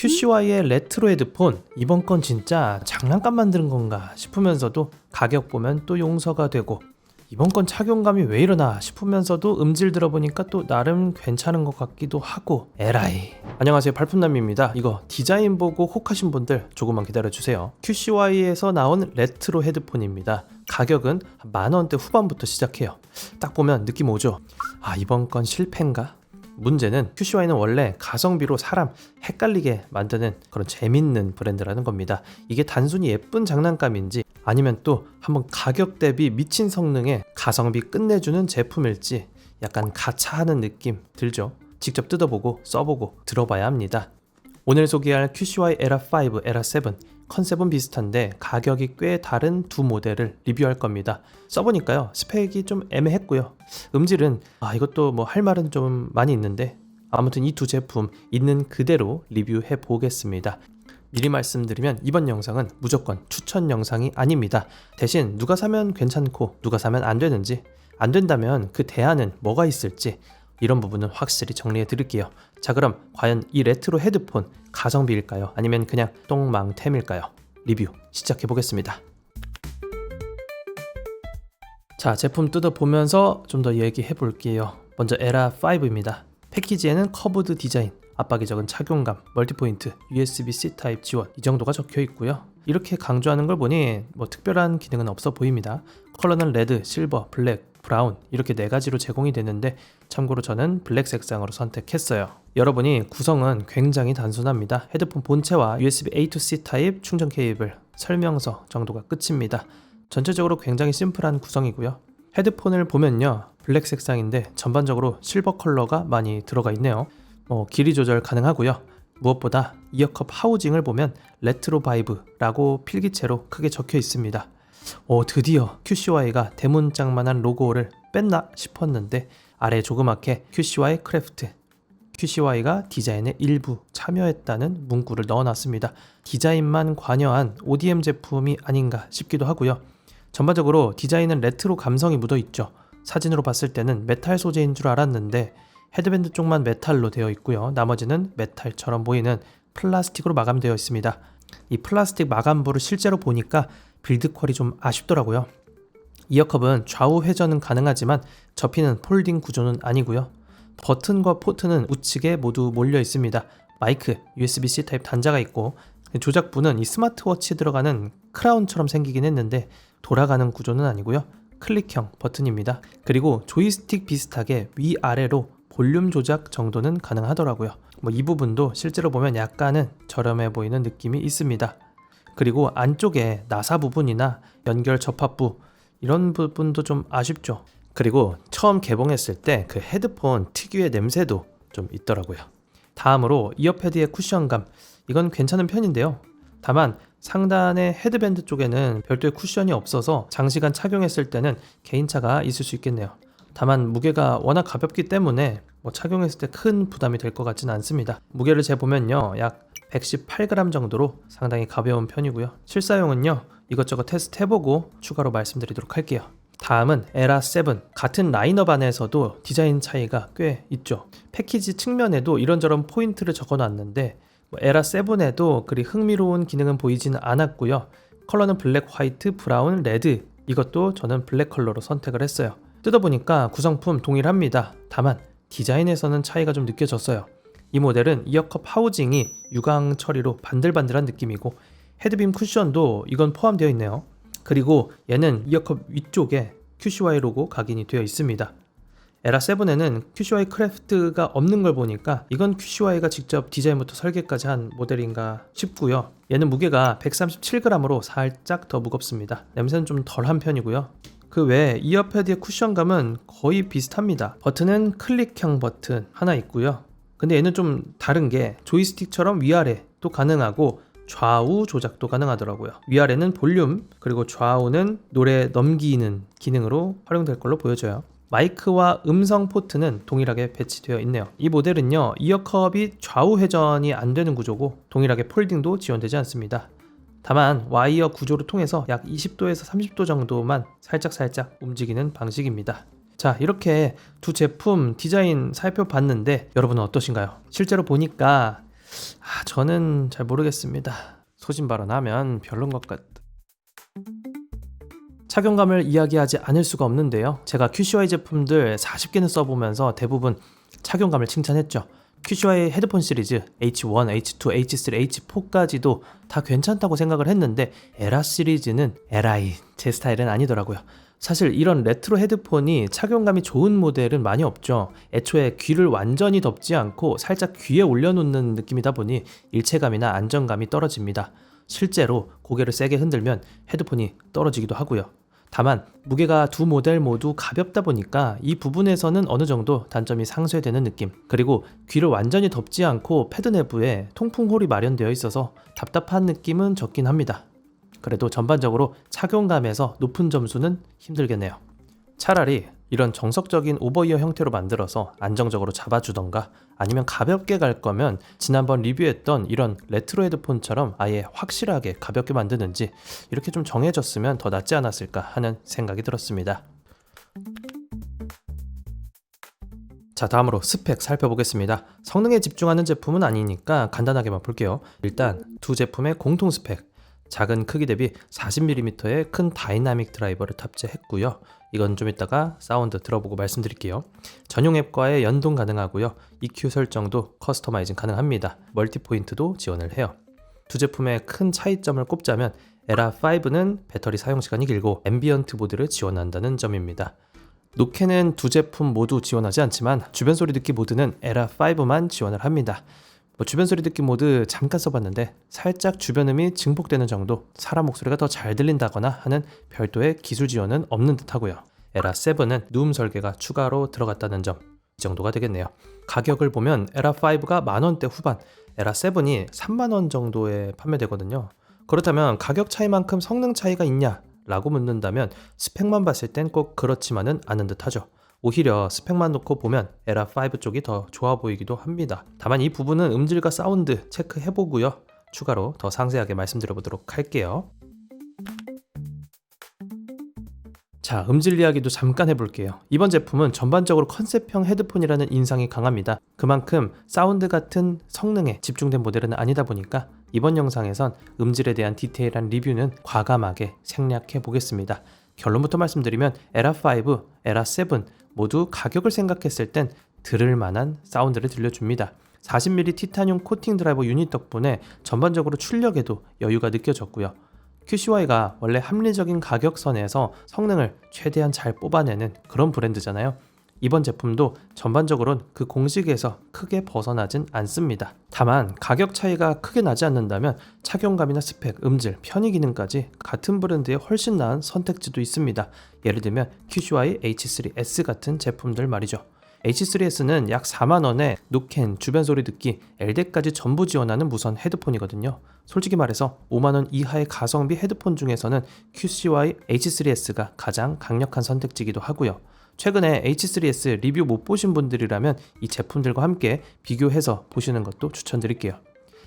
QCY의 레트로 헤드폰, 이번 건 진짜 장난감 만드는 건가 싶으면서도 가격 보면 또 용서가 되고, 이번 건 착용감이 왜 이러나 싶으면서도 음질 들어보니까 또 나름 괜찮은 것 같기도 하고, 에라이. 안녕하세요, 발품남입니다. 이거 디자인 보고 혹하신 분들 조금만 기다려주세요. QCY에서 나온 레트로 헤드폰입니다. 가격은 10,000원대 후반부터 시작해요. 딱 보면 느낌 오죠? 아, 이번 건 실패인가? 문제는 QCY는 원래 가성비로 사람 헷갈리게 만드는 그런 재밌는 브랜드라는 겁니다. 이게 단순히 예쁜 장난감인지 아니면 또 한번 가격 대비 미친 성능에 가성비 끝내주는 제품일지 약간 가차하는 느낌 들죠? 직접 뜯어보고 써보고 들어봐야 합니다. 오늘 소개할 QCY 에라5, 에라7 컨셉은 비슷한데 가격이 꽤 다른 두 모델을 리뷰할 겁니다. 써보니까요, 스펙이 좀 애매했고요. 음질은 이것도 뭐 할 말은 좀 많이 있는데, 아무튼 이 두 제품 있는 그대로 리뷰해 보겠습니다. 미리 말씀드리면 이번 영상은 무조건 추천 영상이 아닙니다. 대신 누가 사면 괜찮고 누가 사면 안 되는지, 안 된다면 그 대안은 뭐가 있을지 이런 부분은 확실히 정리해 드릴게요. 자, 그럼 과연 이 레트로 헤드폰 가성비일까요? 아니면 그냥 똥망템일까요? 리뷰 시작해 보겠습니다. 자, 제품 뜯어보면서 좀 더 얘기해 볼게요. 먼저 에라5입니다. 패키지에는 커브드 디자인, 압박이 적은 착용감, 멀티포인트, USB-C 타입 지원 이 정도가 적혀 있고요. 이렇게 강조하는 걸 보니 뭐 특별한 기능은 없어 보입니다. 컬러는 레드, 실버, 블랙, 브라운 이렇게 4가지로 제공이 되는데, 참고로 저는 블랙 색상으로 선택했어요. 여러분이 구성은 굉장히 단순합니다. 헤드폰 본체와 USB A to C 타입 충전 케이블, 설명서 정도가 끝입니다. 전체적으로 굉장히 심플한 구성이고요. 헤드폰을 보면요, 블랙 색상인데 전반적으로 실버 컬러가 많이 들어가 있네요. 길이 조절 가능하고요. 무엇보다 이어컵 하우징을 보면 레트로 바이브라고 필기체로 크게 적혀 있습니다. 드디어 QCY가 대문짝만한 로고를 뺐나 싶었는데, 아래 조그맣게 QCY 크래프트, QCY가 디자인에 일부 참여했다는 문구를 넣어놨습니다. 디자인만 관여한 ODM 제품이 아닌가 싶기도 하고요. 전반적으로 디자인은 레트로 감성이 묻어있죠. 사진으로 봤을 때는 메탈 소재인 줄 알았는데 헤드밴드 쪽만 메탈로 되어 있고요. 나머지는 메탈처럼 보이는 플라스틱으로 마감되어 있습니다. 이 플라스틱 마감부를 실제로 보니까 빌드 퀄이 좀 아쉽더라고요. 이어컵은 좌우 회전은 가능하지만 접히는 폴딩 구조는 아니고요. 버튼과 포트는 우측에 모두 몰려 있습니다. 마이크, USB-C 타입 단자가 있고, 조작부는 이 스마트워치 들어가는 크라운처럼 생기긴 했는데 돌아가는 구조는 아니고요. 클릭형 버튼입니다. 그리고 조이스틱 비슷하게 위아래로 볼륨 조작 정도는 가능하더라고요. 이 부분도 실제로 보면 약간은 저렴해 보이는 느낌이 있습니다. 그리고 안쪽에 나사 부분이나 연결 접합부 이런 부분도 좀 아쉽죠. 그리고 처음 개봉했을 때 그 헤드폰 특유의 냄새도 좀 있더라고요. 다음으로 이어패드의 쿠션감, 이건 괜찮은 편인데요. 다만 상단의 헤드밴드 쪽에는 별도의 쿠션이 없어서 장시간 착용했을 때는 개인차가 있을 수 있겠네요. 다만 무게가 워낙 가볍기 때문에 착용했을 때 큰 부담이 될 것 같지는 않습니다. 무게를 재보면요, 약 118g 정도로 상당히 가벼운 편이고요. 실사용은요, 이것저것 테스트 해보고 추가로 말씀드리도록 할게요. 다음은 에라7. 같은 라인업 안에서도 디자인 차이가 꽤 있죠. 패키지 측면에도 이런저런 포인트를 적어놨는데 에라7에도 그리 흥미로운 기능은 보이지는 않았고요. 컬러는 블랙, 화이트, 브라운, 레드, 이것도 저는 블랙 컬러로 선택을 했어요. 뜯어보니까 구성품 동일합니다. 다만 디자인에서는 차이가 좀 느껴졌어요. 이 모델은 이어컵 하우징이 유광 처리로 반들반들한 느낌이고, 헤드빔 쿠션도 이건 포함되어 있네요. 그리고 얘는 이어컵 위쪽에 QCY 로고 각인이 되어 있습니다. 에라7에는 QCY 크래프트가 없는 걸 보니까 이건 QCY가 직접 디자인부터 설계까지 한 모델인가 싶고요. 얘는 무게가 137g으로 살짝 더 무겁습니다. 냄새는 좀 덜한 편이고요. 그 외에 이어패드의 쿠션감은 거의 비슷합니다. 버튼은 클릭형 버튼 하나 있고요. 근데 얘는 좀 다른 게 조이스틱처럼 위아래도 가능하고 좌우 조작도 가능하더라고요. 위아래는 볼륨, 그리고 좌우는 노래 넘기는 기능으로 활용될 걸로 보여져요. 마이크와 음성 포트는 동일하게 배치되어 있네요. 이 모델은요, 이어컵이 좌우 회전이 안 되는 구조고 동일하게 폴딩도 지원되지 않습니다. 다만 와이어 구조를 통해서 약 20도에서 30도 정도만 살짝 움직이는 방식입니다. 자, 이렇게 두 제품 디자인 살펴봤는데 여러분은 어떠신가요? 실제로 보니까 저는 잘 모르겠습니다. 소신 발언하면 별론 것 같... 착용감을 이야기하지 않을 수가 없는데요. 제가 QCY 제품들 40개는 써보면서 대부분 착용감을 칭찬했죠. QCY 헤드폰 시리즈 H1, H2, H3, H4까지도 다 괜찮다고 생각을 했는데 에라 시리즈는 에라이 제 스타일은 아니더라고요. 사실 이런 레트로 헤드폰이 착용감이 좋은 모델은 많이 없죠. 애초에 귀를 완전히 덮지 않고 살짝 귀에 올려놓는 느낌이다 보니 일체감이나 안정감이 떨어집니다. 실제로 고개를 세게 흔들면 헤드폰이 떨어지기도 하고요. 다만 무게가 두 모델 모두 가볍다 보니까 이 부분에서는 어느 정도 단점이 상쇄되는 느낌, 그리고 귀를 완전히 덮지 않고 패드 내부에 통풍홀이 마련되어 있어서 답답한 느낌은 적긴 합니다. 그래도 전반적으로 착용감에서 높은 점수는 힘들겠네요. 차라리 이런 정석적인 오버이어 형태로 만들어서 안정적으로 잡아주던가, 아니면 가볍게 갈 거면 지난번 리뷰했던 이런 레트로 헤드폰처럼 아예 확실하게 가볍게 만드는지 이렇게 좀 정해졌으면 더 낫지 않았을까 하는 생각이 들었습니다. 자, 다음으로 스펙 살펴보겠습니다. 성능에 집중하는 제품은 아니니까 간단하게만 볼게요. 일단 두 제품의 공통 스펙, 작은 크기 대비 40mm의 큰 다이나믹 드라이버를 탑재했고요. 이건 좀 이따가 사운드 들어보고 말씀드릴게요. 전용 앱과의 연동 가능하고요. EQ 설정도 커스터마이징 가능합니다. 멀티포인트도 지원을 해요. 두 제품의 큰 차이점을 꼽자면 에라5는 배터리 사용시간이 길고 앰비언트 모드를 지원한다는 점입니다. 노캔은 두 제품 모두 지원하지 않지만 주변 소리 듣기 모드는 에라5만 지원을 합니다. 주변 소리 듣기 모드 잠깐 써봤는데 살짝 주변 음이 증폭되는 정도, 사람 목소리가 더 잘 들린다거나 하는 별도의 기술 지원은 없는 듯 하고요. 에라7은 누움 설계가 추가로 들어갔다는 점, 이 정도가 되겠네요. 가격을 보면 에라5가 만원대 후반, 에라7이 3만원 정도에 판매되거든요. 그렇다면 가격 차이만큼 성능 차이가 있냐? 라고 묻는다면 스펙만 봤을 땐 꼭 그렇지만은 않은 듯 하죠. 오히려 스펙만 놓고 보면 에라5 쪽이 더 좋아 보이기도 합니다. 다만 이 부분은 음질과 사운드 체크해보고요. 추가로 더 상세하게 말씀드려보도록 할게요. 자, 음질 이야기도 잠깐 해볼게요. 이번 제품은 전반적으로 컨셉형 헤드폰이라는 인상이 강합니다. 그만큼 사운드 같은 성능에 집중된 모델은 아니다 보니까 이번 영상에선 음질에 대한 디테일한 리뷰는 과감하게 생략해 보겠습니다. 결론부터 말씀드리면 에라5, 에라7 모두 가격을 생각했을 땐 들을 만한 사운드를 들려줍니다. 40mm 티타늄 코팅 드라이버 유닛 덕분에 전반적으로 출력에도 여유가 느껴졌고요. QCY가 원래 합리적인 가격선에서 성능을 최대한 잘 뽑아내는 그런 브랜드잖아요. 이번 제품도 전반적으로는 그 공식에서 크게 벗어나진 않습니다. 다만 가격 차이가 크게 나지 않는다면 착용감이나 스펙, 음질, 편의 기능까지 같은 브랜드에 훨씬 나은 선택지도 있습니다. 예를 들면 QCY H3S 같은 제품들 말이죠. H3S는 약 4만원에 노캔, 주변 소리 듣기, LDA까지 전부 지원하는 무선 헤드폰이거든요. 솔직히 말해서 5만원 이하의 가성비 헤드폰 중에서는 QCY H3S가 가장 강력한 선택지이기도 하고요. 최근에 H3S 리뷰 못 보신 분들이라면 이 제품들과 함께 비교해서 보시는 것도 추천드릴게요.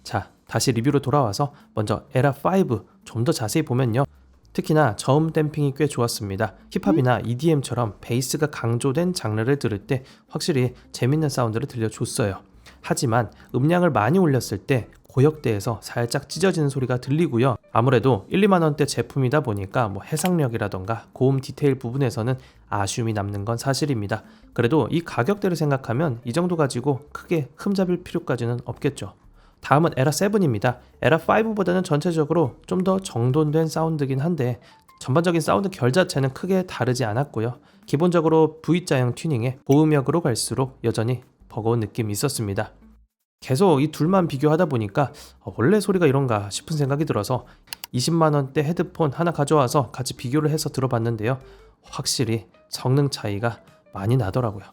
자, 다시 리뷰로 돌아와서 먼저 에라5 좀 더 자세히 보면요. 특히나 저음 댐핑이 꽤 좋았습니다. 힙합이나 EDM처럼 베이스가 강조된 장르를 들을 때 확실히 재밌는 사운드를 들려줬어요. 하지만 음량을 많이 올렸을 때 고역대에서 살짝 찢어지는 소리가 들리고요. 아무래도 1, 2만원대 제품이다 보니까 해상력이라던가 고음 디테일 부분에서는 아쉬움이 남는 건 사실입니다. 그래도 이 가격대를 생각하면 이 정도 가지고 크게 흠잡을 필요까지는 없겠죠. 다음은 에라7입니다. 에라5보다는 전체적으로 좀 더 정돈된 사운드긴 한데 전반적인 사운드 결 자체는 크게 다르지 않았고요. 기본적으로 V자형 튜닝에 고음역으로 갈수록 여전히 버거운 느낌이 있었습니다. 계속 이 둘만 비교하다 보니까 원래 소리가 이런가 싶은 생각이 들어서 20만원대 헤드폰 하나 가져와서 같이 비교를 해서 들어봤는데요. 확실히 성능 차이가 많이 나더라고요.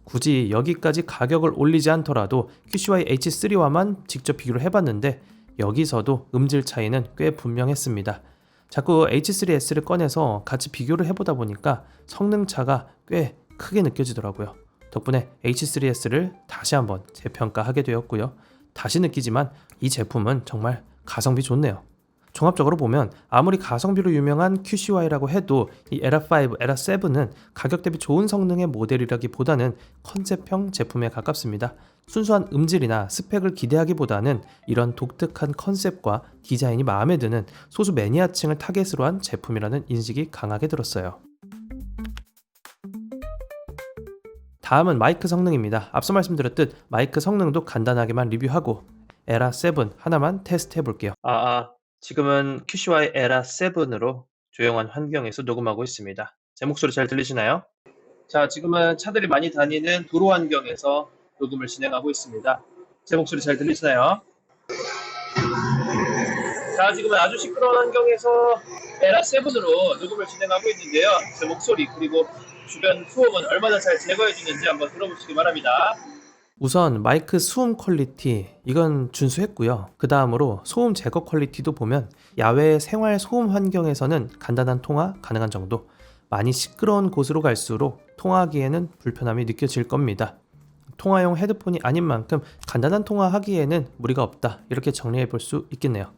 굳이 여기까지 가격을 올리지 않더라도 QCY H3와만 직접 비교를 해봤는데 여기서도 음질 차이는 꽤 분명했습니다. 자꾸 H3S를 꺼내서 같이 비교를 해보다 보니까 성능 차가 꽤 크게 느껴지더라고요. 덕분에 H3S를 다시 한번 재평가하게 되었고요. 다시 느끼지만 이 제품은 정말 가성비 좋네요. 종합적으로 보면 아무리 가성비로 유명한 QCY라고 해도 이 에라5, 에라7은 가격 대비 좋은 성능의 모델이라기보다는 컨셉형 제품에 가깝습니다. 순수한 음질이나 스펙을 기대하기보다는 이런 독특한 컨셉과 디자인이 마음에 드는 소수 매니아층을 타겟으로 한 제품이라는 인식이 강하게 들었어요. 다음은 마이크 성능입니다. 앞서 말씀드렸듯 마이크 성능도 간단하게만 리뷰하고 에라7 하나만 테스트 해볼게요. 지금은 QCY 에라7으로 조용한 환경에서 녹음하고 있습니다. 제 목소리 잘 들리시나요? 자, 지금은 차들이 많이 다니는 도로 환경에서 녹음을 진행하고 있습니다. 제 목소리 잘 들리시나요? 자, 지금은 아주 시끄러운 환경에서 에라7으로 녹음을 진행하고 있는데요. 제 목소리 그리고 주변 소음은 얼마나 잘 제거해주는지 한번 들어보시기 바랍니다. 우선 마이크 수음 퀄리티 이건 준수했고요. 그 다음으로 소음 제거 퀄리티도 보면 야외 생활 소음 환경에서는 간단한 통화 가능한 정도, 많이 시끄러운 곳으로 갈수록 통화하기에는 불편함이 느껴질 겁니다. 통화용 헤드폰이 아닌 만큼 간단한 통화하기에는 무리가 없다, 이렇게 정리해 볼 수 있겠네요.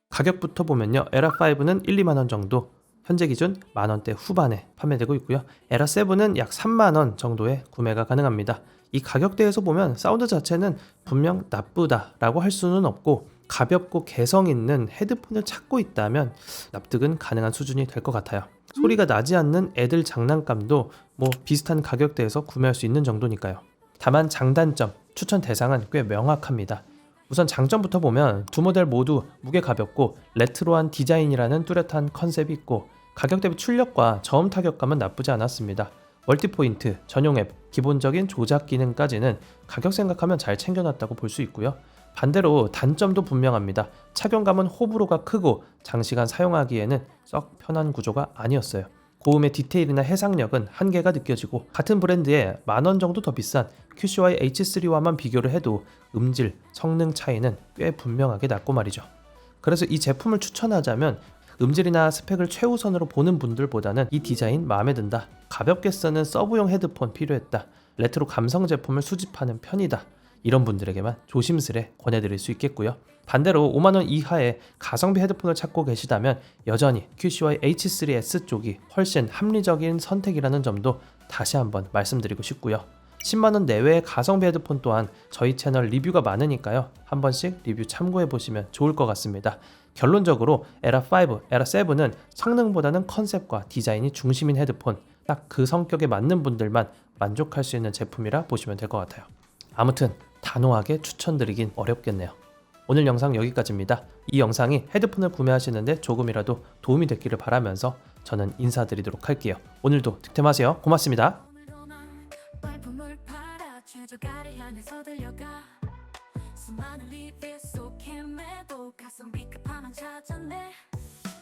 가격부터 보면요, 에라5는 1, 2만원 정도, 현재 기준 만원대 후반에 판매되고 있고요. 에라7은 약 3만원 정도에 구매가 가능합니다. 이 가격대에서 보면 사운드 자체는 분명 나쁘다라고 할 수는 없고, 가볍고 개성 있는 헤드폰을 찾고 있다면 납득은 가능한 수준이 될 것 같아요. 소리가 나지 않는 애들 장난감도 뭐 비슷한 가격대에서 구매할 수 있는 정도니까요. 다만 장단점, 추천 대상은 꽤 명확합니다. 우선 장점부터 보면 두 모델 모두 무게 가볍고 레트로한 디자인이라는 뚜렷한 컨셉이 있고, 가격 대비 출력과 저음 타격감은 나쁘지 않았습니다. 멀티포인트, 전용 앱, 기본적인 조작 기능까지는 가격 생각하면 잘 챙겨놨다고 볼 수 있고요. 반대로 단점도 분명합니다. 착용감은 호불호가 크고 장시간 사용하기에는 썩 편한 구조가 아니었어요. 고음의 디테일이나 해상력은 한계가 느껴지고, 같은 브랜드의 만원 정도 더 비싼 QCY H3와만 비교를 해도 음질, 성능 차이는 꽤 분명하게 났고 말이죠. 그래서 이 제품을 추천하자면 음질이나 스펙을 최우선으로 보는 분들보다는 이 디자인 마음에 든다, 가볍게 쓰는 서브용 헤드폰 필요했다, 레트로 감성 제품을 수집하는 편이다, 이런 분들에게만 조심스레 권해드릴 수 있겠고요. 반대로 5만원 이하의 가성비 헤드폰을 찾고 계시다면 여전히 QCY H3S 쪽이 훨씬 합리적인 선택이라는 점도 다시 한번 말씀드리고 싶고요. 10만원 내외의 가성비 헤드폰 또한 저희 채널 리뷰가 많으니까요, 한 번씩 리뷰 참고해보시면 좋을 것 같습니다. 결론적으로 에라5, 에라7은 성능보다는 컨셉과 디자인이 중심인 헤드폰, 딱 그 성격에 맞는 분들만 만족할 수 있는 제품이라 보시면 될 것 같아요. 아무튼 단호하게 추천드리긴 어렵겠네요. 오늘 영상 여기까지입니다. 이 영상이 헤드폰을 구매하시는데 조금이라도 도움이 됐기를 바라면서 저는 인사드리도록 할게요. 오늘도 득템하세요. 고맙습니다. 수많은 리뷰 속 헤매도 가성비 끝판왕 찾았네.